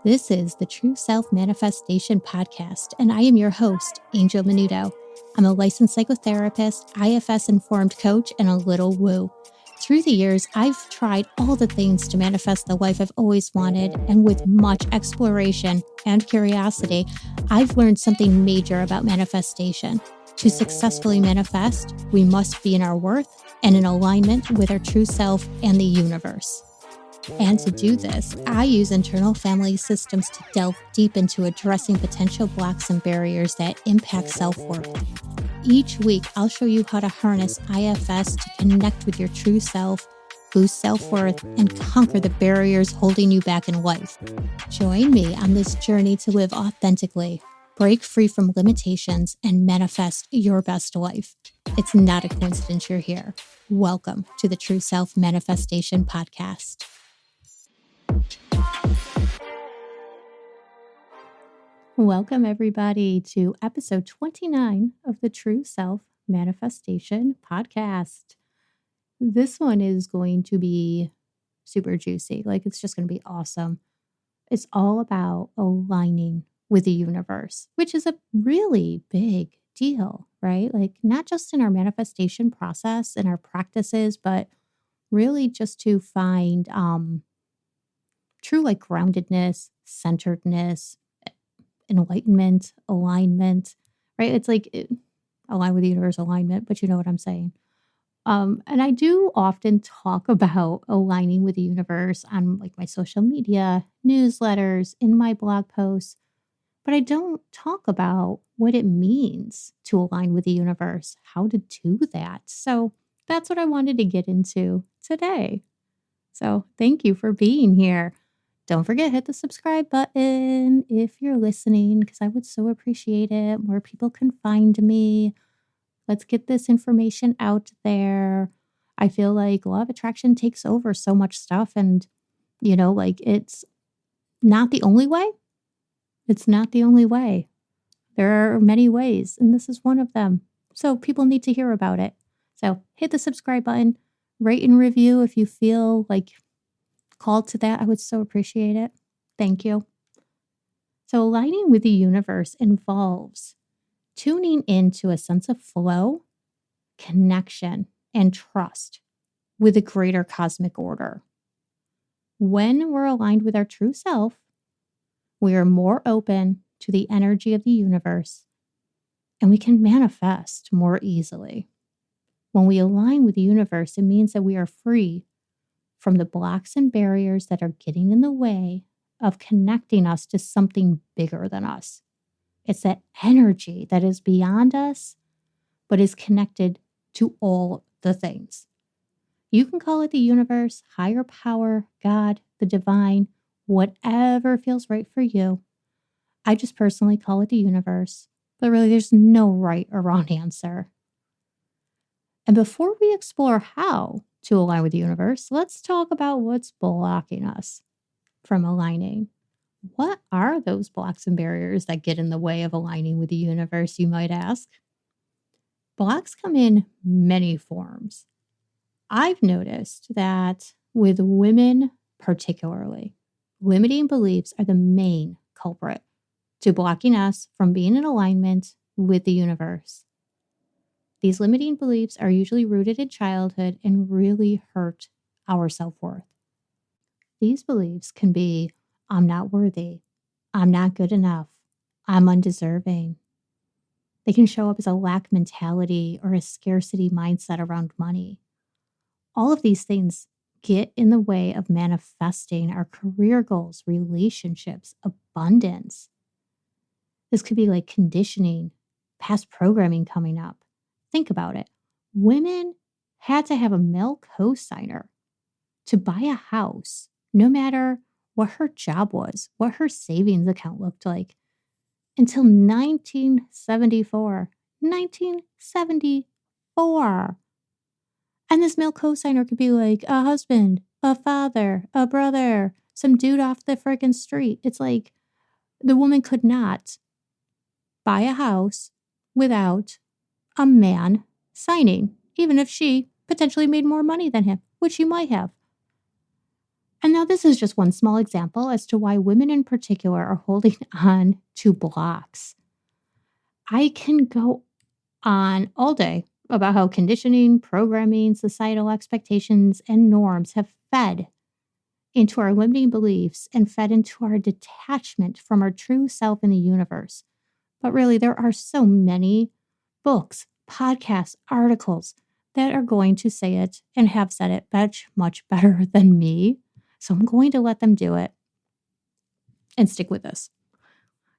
This is the True Self Manifestation Podcast, and I am your host, Angel Menudo. I'm a licensed psychotherapist, IFS-informed coach, and a little woo. Through the years, I've tried all the things to manifest the life I've always wanted, and with much exploration and curiosity, I've learned something major about manifestation. To successfully manifest, we must be in our worth and in alignment with our true self and the universe. And to do this, I use internal family systems to delve deep into addressing potential blocks and barriers that impact self-worth. Each week, I'll show you how to harness IFS to connect with your true self, boost self-worth, and conquer the barriers holding you back in life. Join me on this journey to live authentically, break free from limitations, and manifest your best life. It's not a coincidence you're here. Welcome to the True Self Manifestation Podcast. Welcome, everybody, to episode 29 of the True Self Manifestation Podcast. This one is going to be super juicy. It's just going to be awesome. It's all about aligning with the universe, which is a really big deal, right? Not just in our manifestation process and our practices, but really just to find true groundedness, centeredness, enlightenment, alignment, right? It's align with the universe alignment, but you know what I'm saying. And I do often talk about aligning with the universe on my social media, newsletters, in my blog posts, but I don't talk about what it means to align with the universe, how to do that. So that's what I wanted to get into today. So thank you for being here. Don't forget, hit the subscribe button if you're listening, because I would so appreciate it. More people can find me. Let's get this information out there. I feel like law of attraction takes over so much stuff, and, it's not the only way. It's not the only way. There are many ways, and this is one of them. So people need to hear about it. So hit the subscribe button, rate and review if you feel called to that. I would so appreciate it. Thank you. So aligning with the universe involves tuning into a sense of flow, connection, and trust with a greater cosmic order. When we're aligned with our true self, we are more open to the energy of the universe, and we can manifest more easily. When we align with the universe, it means that we are free from the blocks and barriers that are getting in the way of connecting us to something bigger than us. It's that energy that is beyond us, but is connected to all the things. You can call it the universe, higher power, God, the divine, whatever feels right for you. I just personally call it the universe, but really there's no right or wrong answer. And before we explore how to align with the universe, let's talk about what's blocking us from aligning. What are those blocks and barriers that get in the way of aligning with the universe, you might ask? Blocks come in many forms. I've noticed that with women particularly, limiting beliefs are the main culprit to blocking us from being in alignment with the universe. These limiting beliefs are usually rooted in childhood and really hurt our self-worth. These beliefs can be, I'm not worthy, I'm not good enough, I'm undeserving. They can show up as a lack mentality or a scarcity mindset around money. All of these things get in the way of manifesting our career goals, relationships, abundance. This could be conditioning, past programming coming up. Think about it. Women had to have a male co-signer to buy a house, no matter what her job was, what her savings account looked like, until 1974. 1974. And this male co-signer could be a husband, a father, a brother, some dude off the friggin' street. It's the woman could not buy a house without a man signing, even if she potentially made more money than him, which she might have. And now this is just one small example as to why women in particular are holding on to blocks. I can go on all day about how conditioning, programming, societal expectations, and norms have fed into our limiting beliefs and fed into our detachment from our true self in the universe. But really, there are so many books, podcasts, articles that are going to say it and have said it much better than me. So I'm going to let them do it and stick with this.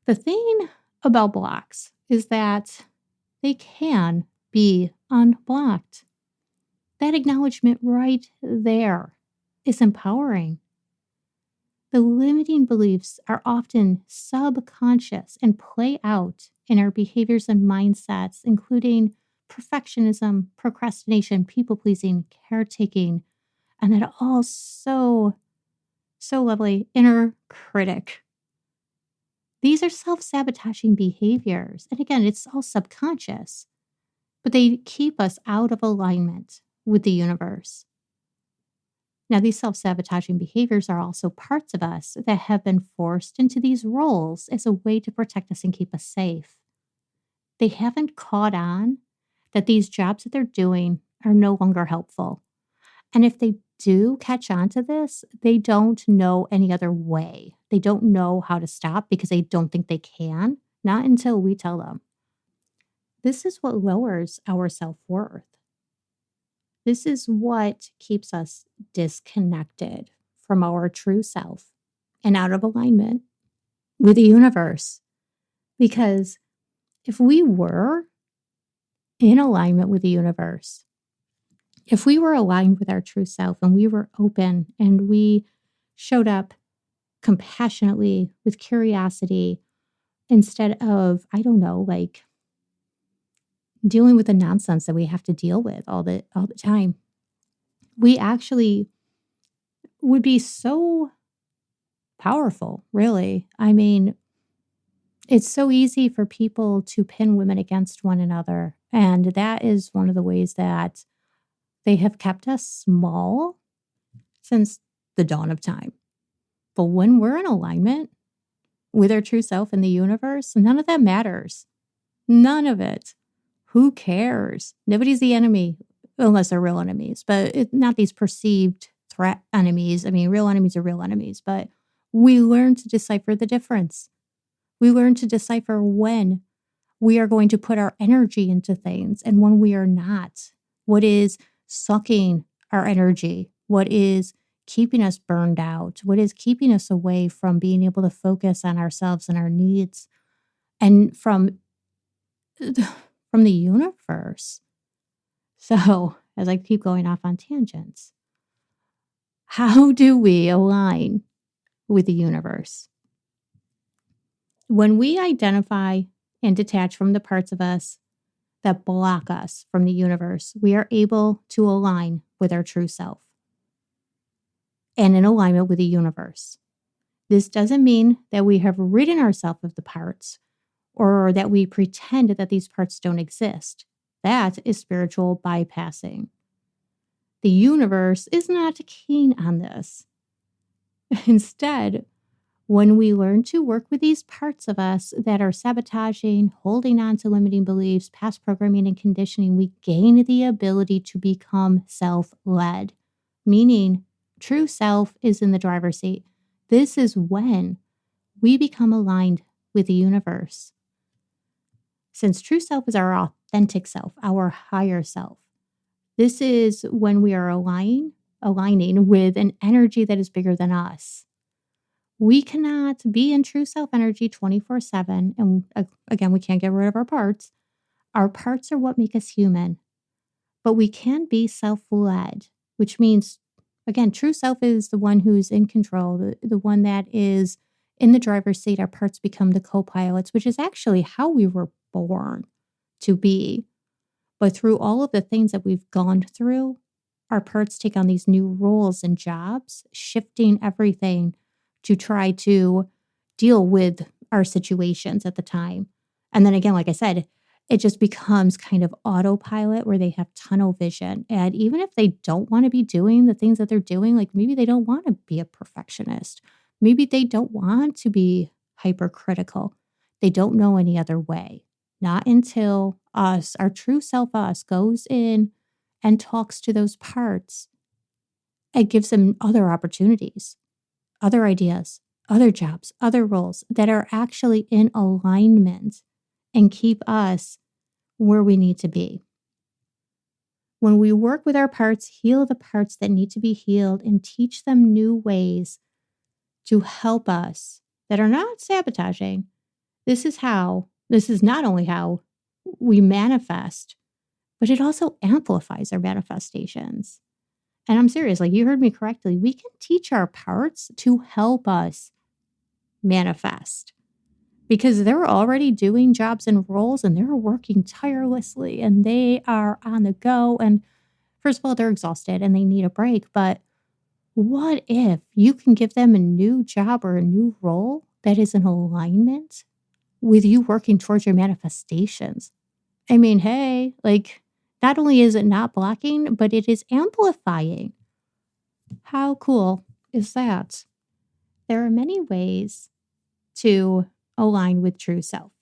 The thing about blocks is that they can be unblocked. That acknowledgement right there is empowering. The limiting beliefs are often subconscious and play out in our behaviors and mindsets, including perfectionism, procrastination, people pleasing, caretaking, and that all so lovely inner critic. These are self-sabotaging behaviors. And again, it's all subconscious, but they keep us out of alignment with the universe. Now, these self-sabotaging behaviors are also parts of us that have been forced into these roles as a way to protect us and keep us safe. They haven't caught on that these jobs that they're doing are no longer helpful. And if they do catch on to this, they don't know any other way. They don't know how to stop because they don't think they can, not until we tell them. This is what lowers our self-worth. This is what keeps us disconnected from our true self and out of alignment with the universe. Because if we were in alignment with the universe, if we were aligned with our true self and we were open and we showed up compassionately with curiosity instead of, I don't know, like dealing with the nonsense that we have to deal with all the time, we actually would be so powerful, really. I mean, it's so easy for people to pin women against one another. And that is one of the ways that they have kept us small since the dawn of time. But when we're in alignment with our true self in the universe, none of that matters. None of it. Who cares? Nobody's the enemy unless they're real enemies, but not these perceived threat enemies. I mean, real enemies are real enemies, but we learn to decipher the difference. We learn to decipher when we are going to put our energy into things and when we are not. What is sucking our energy? What is keeping us burned out? What is keeping us away from being able to focus on ourselves and our needs and from the universe? So, as I keep going off on tangents, how do we align with the universe? When we identify and detach from the parts of us that block us from the universe, we are able to align with our true self and in alignment with the universe. This doesn't mean that we have ridden ourselves of the parts or that we pretend that these parts don't exist. That is spiritual bypassing. The universe is not keen on this. Instead, when we learn to work with these parts of us that are sabotaging, holding on to limiting beliefs, past programming and conditioning, we gain the ability to become self-led, meaning true self is in the driver's seat. This is when we become aligned with the universe. Since true self is our authentic self, our higher self, this is when we are aligning with an energy that is bigger than us. We cannot be in true self energy 24/7. And again, we can't get rid of our parts. Our parts are what make us human. But we can be self-led, which means, again, true self is the one who's in control, the one that is in the driver's seat. Our parts become the co-pilots, which is actually how we were born to be. But through all of the things that we've gone through, our parts take on these new roles and jobs, shifting everything to try to deal with our situations at the time. And then again, like I said, it just becomes kind of autopilot where they have tunnel vision. And even if they don't want to be doing the things that they're doing, like maybe they don't want to be a perfectionist, maybe they don't want to be hypercritical, they don't know any other way. Not until us, our true self us, goes in and talks to those parts and gives them other opportunities, other ideas, other jobs, other roles that are actually in alignment and keep us where we need to be. When we work with our parts, heal the parts that need to be healed and teach them new ways to help us that are not sabotaging. This is not only how we manifest, but it also amplifies our manifestations. And I'm serious, like you heard me correctly. We can teach our parts to help us manifest because they're already doing jobs and roles and they're working tirelessly and they are on the go. And first of all, they're exhausted and they need a break. But what if you can give them a new job or a new role that is in alignment with you working towards your manifestations? I mean, hey, like not only is it not blocking, but it is amplifying. How cool is that? There are many ways to align with true self,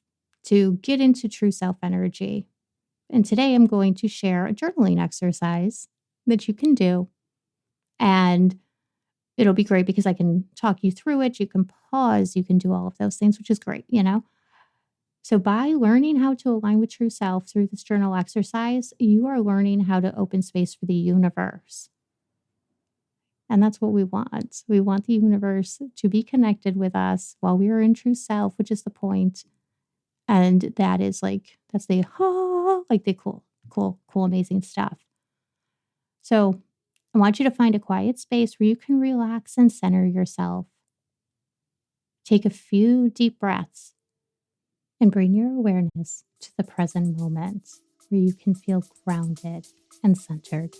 to get into true self energy. And today I'm going to share a journaling exercise that you can do. And it'll be great because I can talk you through it. You can pause, you can do all of those things, which is great, you know? So by learning how to align with true self through this journal exercise, you are learning how to open space for the universe. And that's what we want. We want the universe to be connected with us while we are in true self, which is the point. And that is that's the cool, amazing stuff. So I want you to find a quiet space where you can relax and center yourself. Take a few deep breaths and bring your awareness to the present moment where you can feel grounded and centered.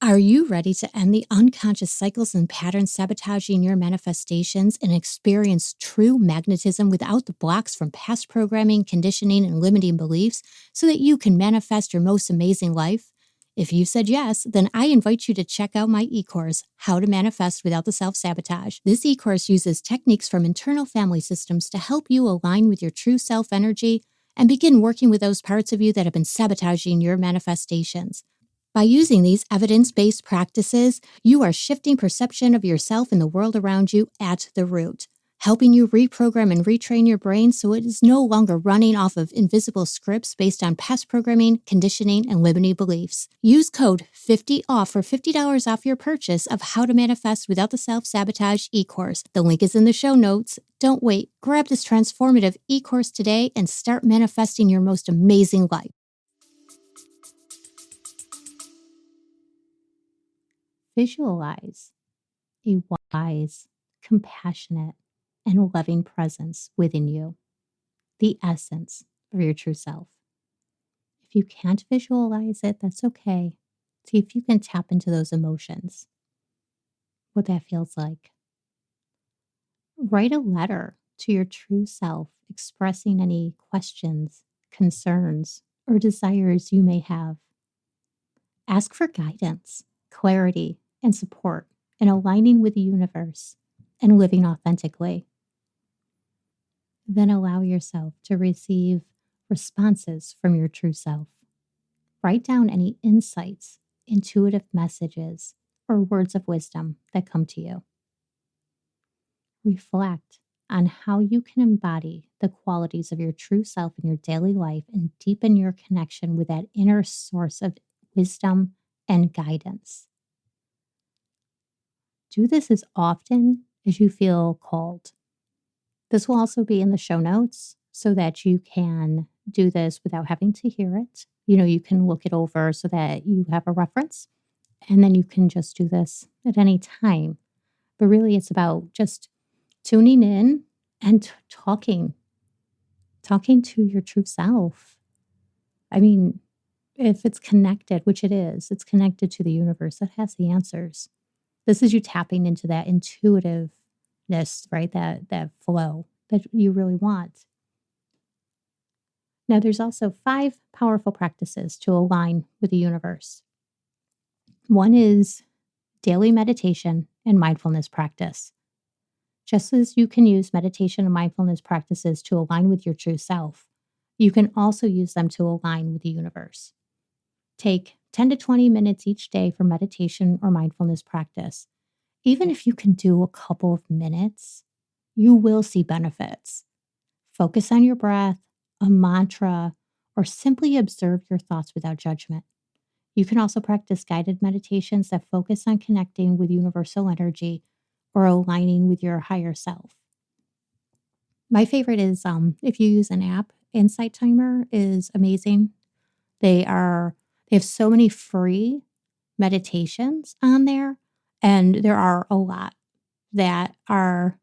Are you ready to end the unconscious cycles and patterns sabotaging your manifestations and experience true magnetism without the blocks from past programming, conditioning, and limiting beliefs so that you can manifest your most amazing life? If you said yes, then I invite you to check out my e-course, How to Manifest Without the Self-Sabotage. This e-course uses techniques from internal family systems to help you align with your true self energy and begin working with those parts of you that have been sabotaging your manifestations. By using these evidence-based practices, you are shifting perception of yourself and the world around you at the root, helping you reprogram and retrain your brain so it is no longer running off of invisible scripts based on past programming, conditioning, and limiting beliefs. Use code 50OFF for $50 off your purchase of How to Manifest Without the Self-Sabotage e-course. The link is in the show notes. Don't wait. Grab this transformative e-course today and start manifesting your most amazing life. Visualize a wise, compassionate, and loving presence within you, the essence of your true self. If you can't visualize it, that's okay. See if you can tap into those emotions, what that feels like. Write a letter to your true self expressing any questions, concerns, or desires you may have. Ask for guidance, clarity, and support in aligning with the universe and living authentically. Then allow yourself to receive responses from your true self. Write down any insights, intuitive messages, or words of wisdom that come to you. Reflect on how you can embody the qualities of your true self in your daily life and deepen your connection with that inner source of wisdom and guidance. Do this as often as you feel called. This will also be in the show notes so that you can do this without having to hear it. You can look it over so that you have a reference, and then you can just do this at any time. But really, it's about just tuning in and talking to your true self. I mean, if it's connected, which it is, it's connected to the universe that has the answers. This is you tapping into that intuitive right? That flow that you really want. Now, there's also 5 powerful practices to align with the universe. One is daily meditation and mindfulness practice. Just as you can use meditation and mindfulness practices to align with your true self, you can also use them to align with the universe. Take 10 to 20 minutes each day for meditation or mindfulness practice. Even if you can do a couple of minutes, you will see benefits. Focus on your breath, a mantra, or simply observe your thoughts without judgment. You can also practice guided meditations that focus on connecting with universal energy or aligning with your higher self. My favorite is if you use an app, Insight Timer is amazing. They have so many free meditations on there, and there are a lot that are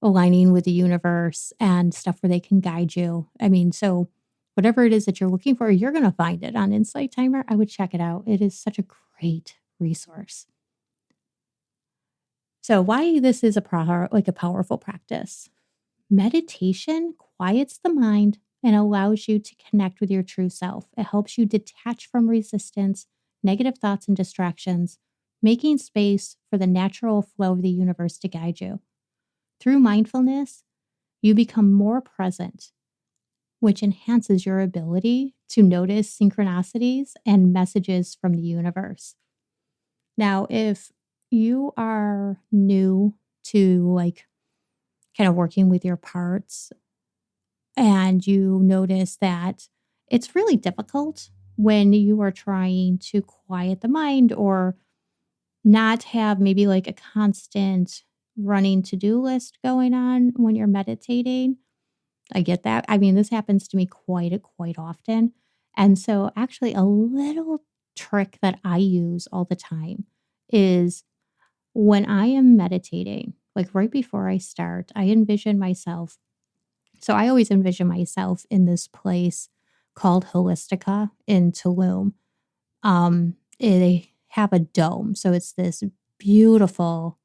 aligning with the universe and stuff where they can guide you. I mean, so whatever it is that you're looking for, you're going to find it on Insight Timer. I would check it out. It is such a great resource. So why this is a powerful practice. Meditation quiets the mind and allows you to connect with your true self. It helps you detach from resistance, negative thoughts, and distractions, making space for the natural flow of the universe to guide you. Through mindfulness, you become more present, which enhances your ability to notice synchronicities and messages from the universe. Now, if you are new to kind of working with your parts and you notice that it's really difficult when you are trying to quiet the mind or not have maybe a constant running to-do list going on when you're meditating. I get that. I mean, this happens to me quite often. And so actually a little trick that I use all the time is when I am meditating, right before I start, I envision myself. So I always envision myself in this place called Holistica in Tulum. They have a dome. So it's this beautiful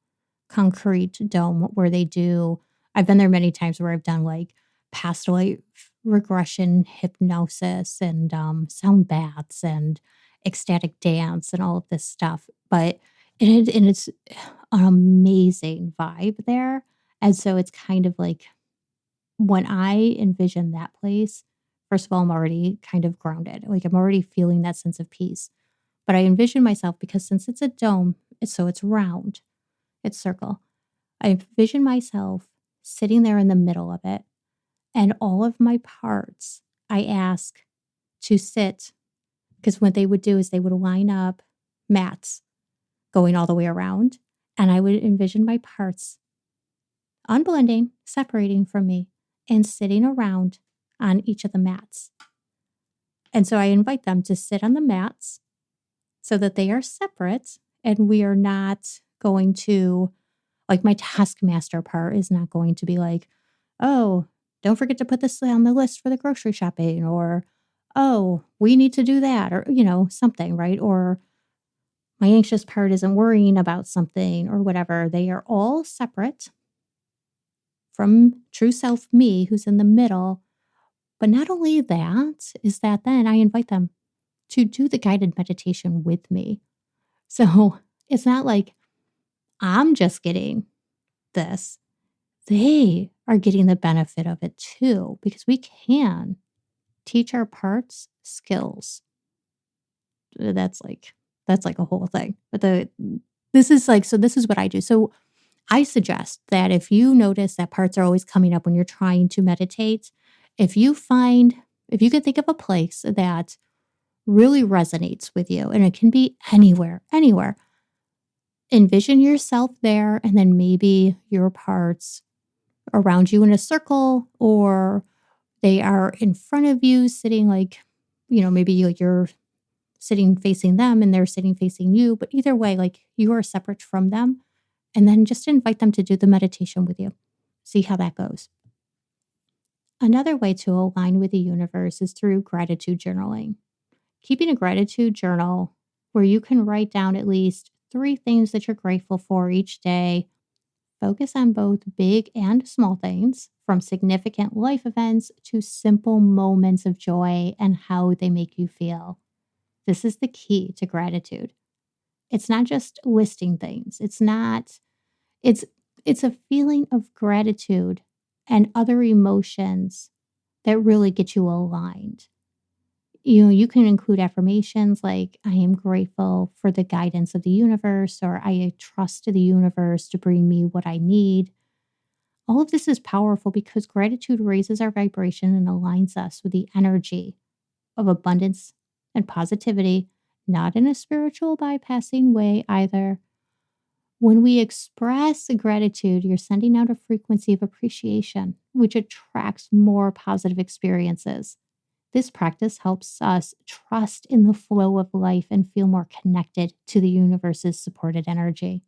concrete dome where I've been there many times where I've done past life regression hypnosis and sound baths and ecstatic dance and all of this stuff. But it's an amazing vibe there. And so it's kind of when I envision that place, first of all, I'm already kind of grounded. I'm already feeling that sense of peace. But I envision myself because since it's a dome, it's round, it's circle. I envision myself sitting there in the middle of it, and all of my parts I ask to sit, because what they would do is they would line up mats going all the way around, and I would envision my parts unblending, separating from me, and sitting around on each of the mats. And so I invite them to sit on the mats so that they are separate and we are not going to, my taskmaster part is not going to be oh, don't forget to put this on the list for the grocery shopping, or, oh, we need to do that, or, something, right? Or my anxious part isn't worrying about something or whatever. They are all separate from true self me who's in the middle. But not only that, is that then I invite them to do the guided meditation with me. So it's not like I'm just getting this. They are getting the benefit of it too, because we can teach our parts skills. That's a whole thing. But this is what I do. So I suggest that if you notice that parts are always coming up when you're trying to meditate, if you can think of a place that really resonates with you, and it can be anywhere, envision yourself there, and then maybe your parts around you in a circle, or they are in front of you sitting maybe you're sitting facing them and they're sitting facing you. But either way, you are separate from them. And then just invite them to do the meditation with you. See how that goes. Another way to align with the universe is through gratitude journaling. Keeping a gratitude journal where you can write down at least 3 things that you're grateful for each day focus on both big and small things, from significant life events to simple moments of joy and how they make you feel. This is the key to gratitude. It's not just listing things. It's it's a feeling of gratitude and other emotions that really get you aligned. You can include affirmations like, I am grateful for the guidance of the universe, or I trust the universe to bring me what I need. All of this is powerful because gratitude raises our vibration and aligns us with the energy of abundance and positivity, not in a spiritual bypassing way either. When we express gratitude, you're sending out a frequency of appreciation, which attracts more positive experiences. This practice helps us trust in the flow of life and feel more connected to the universe's supported energy.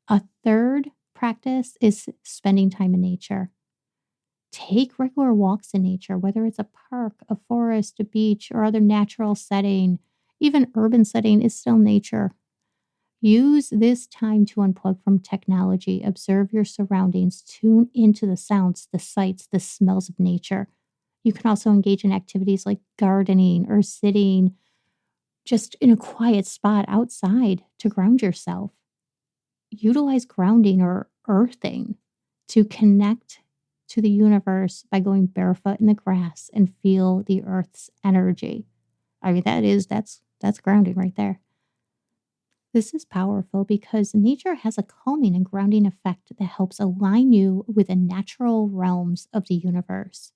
A third practice is spending time in nature. Take regular walks in nature, whether it's a park, a forest, a beach, or other natural setting. Even urban setting is still nature. Use this time to unplug from technology, observe your surroundings, tune into the sounds, the sights, the smells of nature. You can also engage in activities like gardening or sitting just in a quiet spot outside to ground yourself. Utilize grounding or earthing to connect to the universe by going barefoot in the grass and feel the earth's energy. I mean, that's grounding right there. This is powerful because nature has a calming and grounding effect that helps align you with the natural realms of the universe.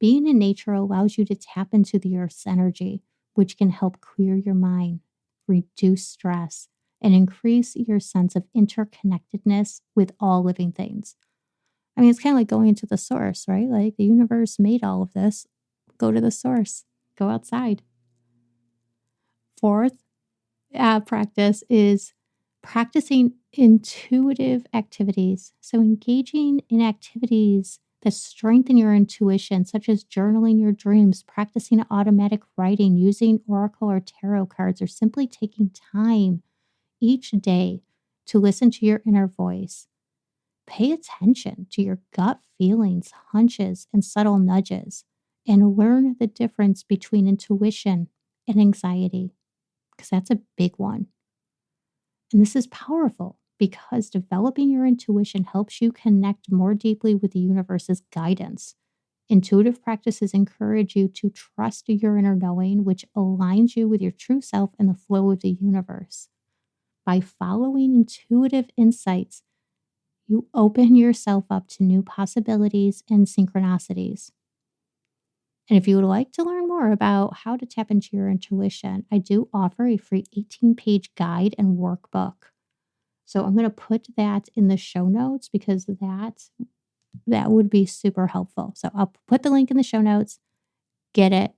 Being in nature allows you to tap into the earth's energy, which can help clear your mind, reduce stress, and increase your sense of interconnectedness with all living things. I mean, it's kind of like going to the source, right? Like the universe made all of this. Go to the source, go outside. Fourth, practice is practicing intuitive activities. So, engaging in activities that strengthen your intuition, such as journaling your dreams, practicing automatic writing, using oracle or tarot cards, or simply taking time each day to listen to your inner voice. Pay attention to your gut feelings, hunches, and subtle nudges, and learn the difference between intuition and anxiety, because that's a big one. And this is powerful because developing your intuition helps you connect more deeply with the universe's guidance. Intuitive practices encourage you to trust your inner knowing, which aligns you with your true self and the flow of the universe. By following intuitive insights, you open yourself up to new possibilities and synchronicities. And if you would like to learn more about how to tap into your intuition, I do offer a free 18-page guide and workbook. So I'm going to put that in the show notes because that would be super helpful. So I'll put the link in the show notes. Get it.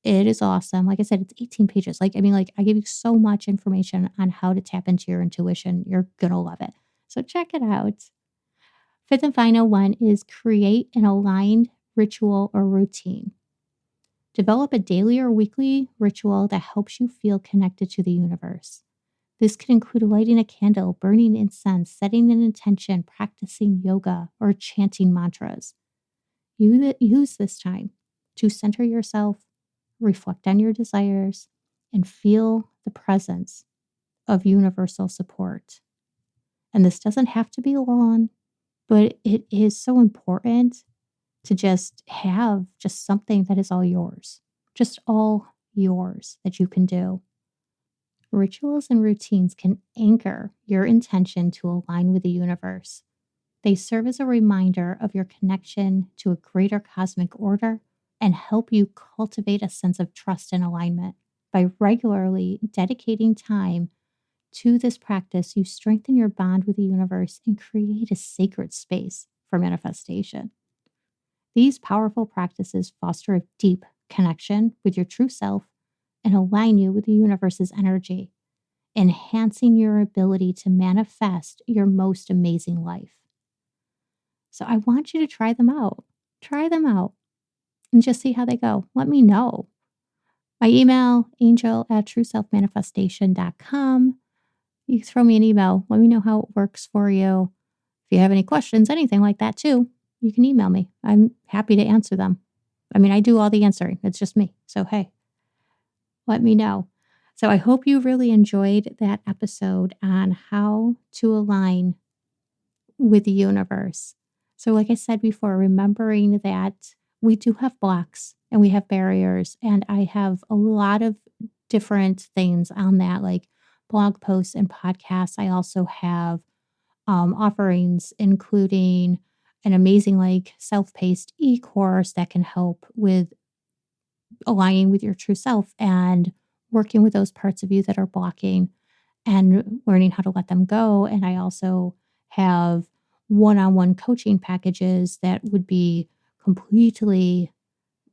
It is awesome. Like I said, it's 18 pages. I give you so much information on how to tap into your intuition. You're going to love it. So check it out. Fifth and final one is create an aligned ritual or routine. Develop a daily or weekly ritual that helps you feel connected to the universe. This could include lighting a candle, burning incense, setting an intention, practicing yoga, or chanting mantras. Use this time to center yourself, reflect on your desires, and feel the presence of universal support. And this doesn't have to be long, but it is so important to just have just something that is all yours, that you can do. Rituals and routines can anchor your intention to align with the universe. They serve as a reminder of your connection to a greater cosmic order and help you cultivate a sense of trust and alignment. By regularly dedicating time to this practice, you strengthen your bond with the universe and create a sacred space for manifestation. These powerful practices foster a deep connection with your true self and align you with the universe's energy, enhancing your ability to manifest your most amazing life. So I want you to try them out. Try them out and just see how they go. Let me know. My email, angel@trueselfmanifestation.com. you can throw me an email. Let me know how it works for you. If you have any questions, anything like that too, you can email me. I'm happy to answer them. I mean, I do all the answering. It's just me. So, hey, let me know. So I hope you really enjoyed that episode on how to align with the universe. So, like I said before, remembering that we do have blocks and we have barriers, and I have a lot of different things on that, like blog posts and podcasts. I also have offerings, including an amazing, like self-paced e-course that can help with aligning with your true self and working with those parts of you that are blocking and learning how to let them go. And I also have one-on-one coaching packages that would be completely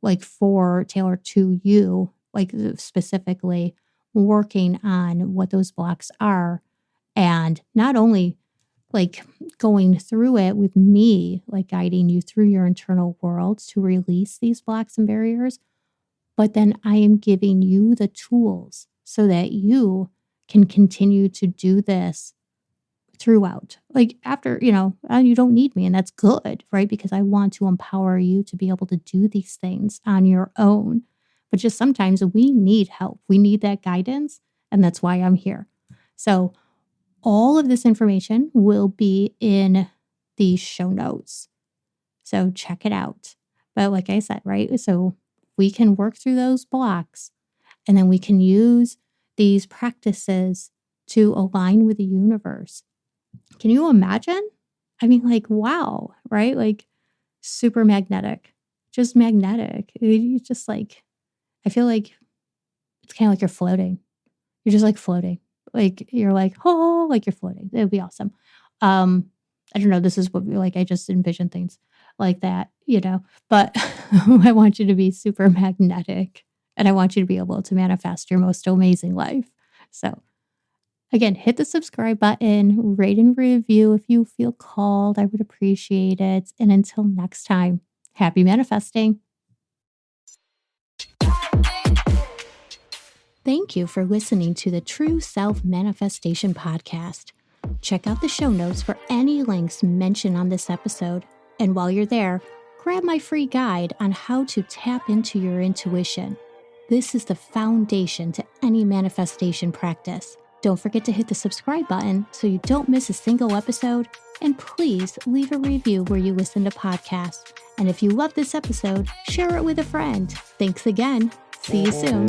like for tailored to you, like specifically working on what those blocks are. And not only like going through it with me, like guiding you through your internal world to release these blocks and barriers, but then I am giving you the tools so that you can continue to do this throughout. Like after, you don't need me and that's good, right? Because I want to empower you to be able to do these things on your own. But just sometimes we need help. We need that guidance. And that's why I'm here. So all of this information will be in the show notes. So check it out. But like I said, right? So we can work through those blocks and then we can use these practices to align with the universe. Can you imagine? I mean, like, wow, right? Like super magnetic, just magnetic. It's just like, I feel like it's kind of like you're floating. You're just like floating. Like you're like, oh, like you're floating. It would be awesome. I don't know. This is what like I just envision things like that, but I want you to be super magnetic and I want you to be able to manifest your most amazing life. So again, hit the subscribe button, rate and review if you feel called. I would appreciate it. And until next time, happy manifesting. Thank you for listening to the True Self Manifestation Podcast. Check out the show notes for any links mentioned on this episode. And while you're there, grab my free guide on how to tap into your intuition. This is the foundation to any manifestation practice. Don't forget to hit the subscribe button so you don't miss a single episode. And please leave a review where you listen to podcasts. And if you love this episode, share it with a friend. Thanks again. See you soon.